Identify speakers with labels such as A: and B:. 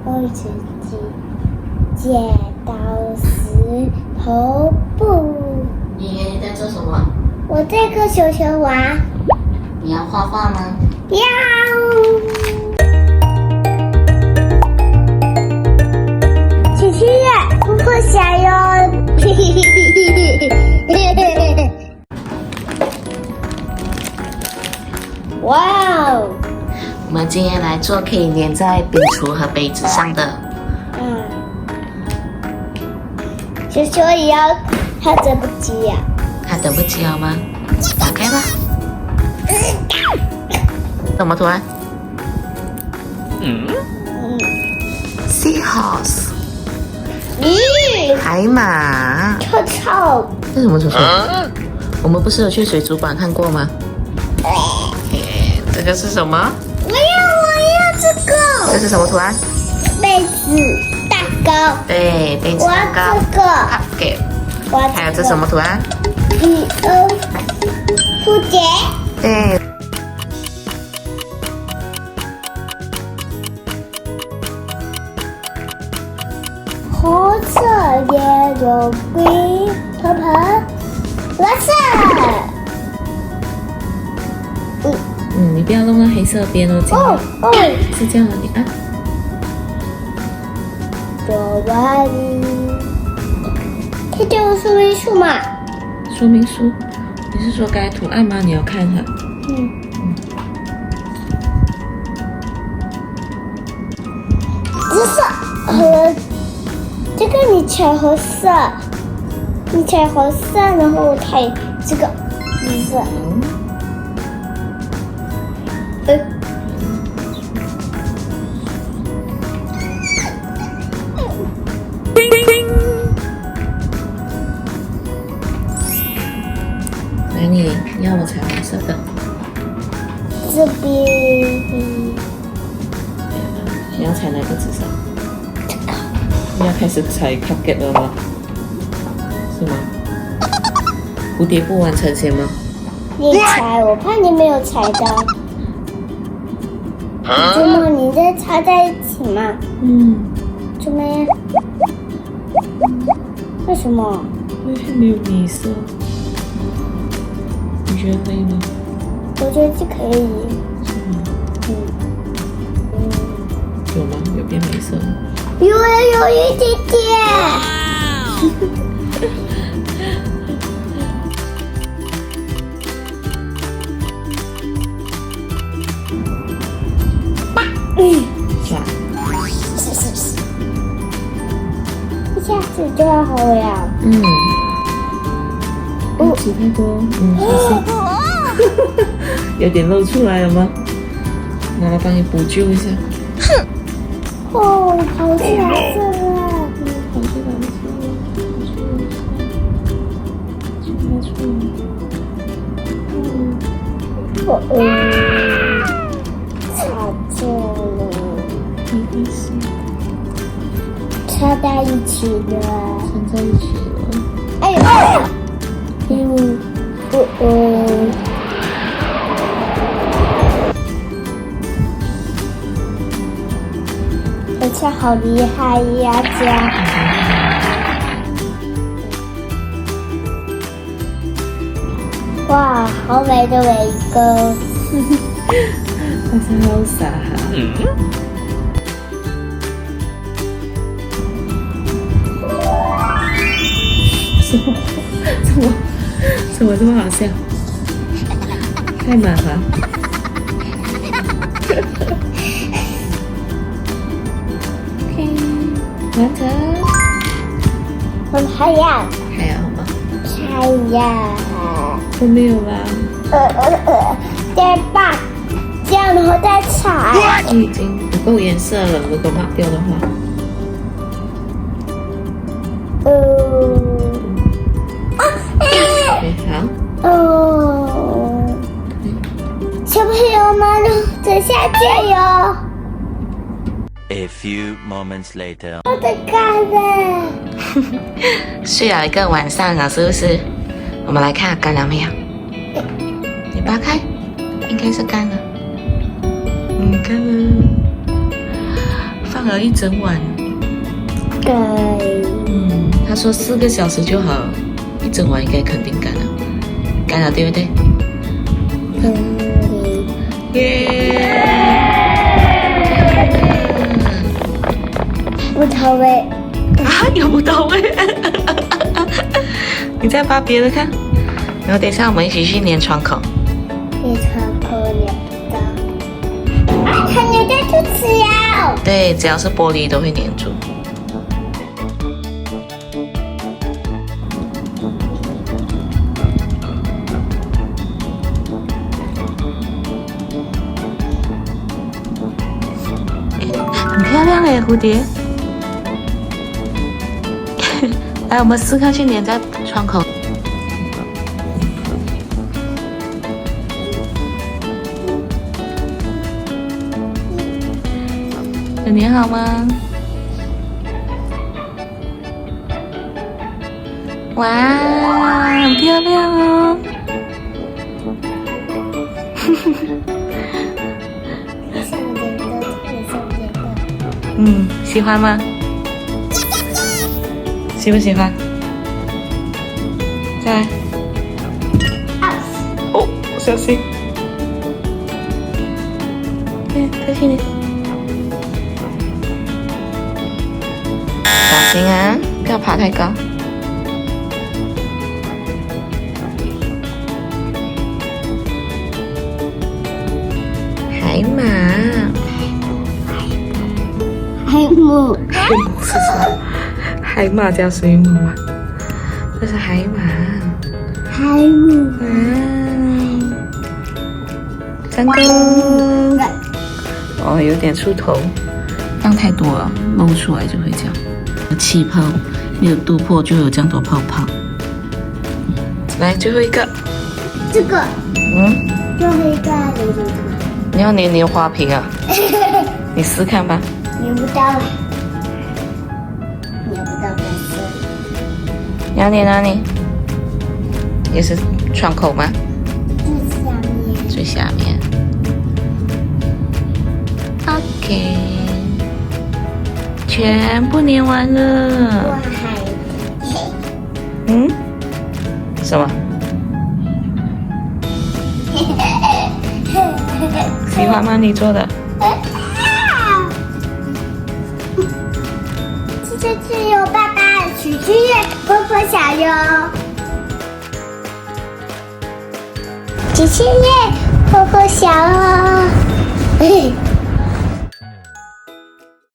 A: 我自己剪刀石头布。
B: 你在做什么？
A: 我在跟球球玩。
B: 你要画画吗？
A: 要。请订阅突破侠哟！哇哦！
B: 我们今天来做可以粘在饼橱和杯子上的。
A: 球球也要，他等不及呀。
B: 他等不及了吗？打开吧。什么图案？Seahorse。
A: 咦，
B: 海马。
A: 臭臭。
B: 这什么图案？我们不是有去水族馆看过吗？这个是什么？
A: 我要这个。
B: 这是什么图案？
A: 杯子蛋糕。
B: 对，杯子蛋糕。
A: 我要
B: 这个。
A: 我要
B: 还有这什么图案？
A: 蝴蝶。
B: 对。
A: 红色、yellow、green、purple、蓝色。
B: 你不要弄到黑色边哦，是这样的，你按。
A: 做完，可以给我说明书吗？
B: 说明书？你是说该图案吗？你要看哈。
A: 紫色和这个你踩红色，你踩红色，然后我踩这个紫色。
B: 来，你要我踩红色的。
A: 这边。
B: 你要踩哪个紫色？你要开始踩 cupcake 了吗？是吗？蝴蝶不完成先吗？
A: 你踩，我怕你没有踩到。怎么你再插在一起嘛？怎么呀？为什么？
B: 因为没有米色。你觉得可以吗？
A: 我觉得这可以。
B: 有吗？有变美色吗？
A: 有一点点。
B: 是吧？
A: 一下子就要好了。
B: 不挤太多。谢谢。有点露出来了吗？妈妈帮你补救一下。
A: 哦，跑起来了。插住了。
B: 没关系。
A: 插在一起了。
B: 缠在一起了。
A: 哎呦！而且好厉害呀，家！哇，好美的尾钩！
B: 但是好傻哈。怎么这么好笑？太满了。OK， 完成。
A: 还要
B: 吗？
A: 还要。
B: 我没有啦。
A: 再把这样，然后再踩。
B: 已经不够颜色了，如果抹掉的话。好。
A: 小朋友们，等下见哟。
C: A few moments later，
A: 我的干了。
B: 睡了一个晚上了，是不是？我们来看干了没有？你扒开，应该是干了。干了。放放了一整晚。
A: 对，
B: 他说4个小时就好了，一整晚应该肯定干了，干了对不对？耶！
A: 不到位。
B: 啊，有不到位。你再把别的看，然后等一下我们一起去粘窗口。
A: 你穿过了的，它粘在肚子呀。
B: 对，只要是玻璃都会粘住。很漂亮哎，蝴蝶。来，我们4颗去粘在窗口。有粘好吗？哇，很漂亮哦！喜欢吗？喜不喜欢？再来。哦，小心！再去你。小心啊，不要爬太高。海马。
A: 海母。
B: 是什么？海马加水母啊？这是海马。
A: 海母。
B: 成功！哦，有点出头，放太多了，漏出来就会这样。气泡没有肚破就有这样多泡泡。来，最后一个。
A: 这个。最后一个
B: 你要粘花瓶啊？你试看吧。
A: 粘不到了，粘不到粉丝。
B: 你要粘哪里？也是窗口吗？
A: 最下面。
B: 最下面。OK， 全部粘完了。
A: 我还。
B: 什么？喜欢吗？你做的？
A: 这是由爸爸许志远婆婆小哟。谢谢婆婆小哦。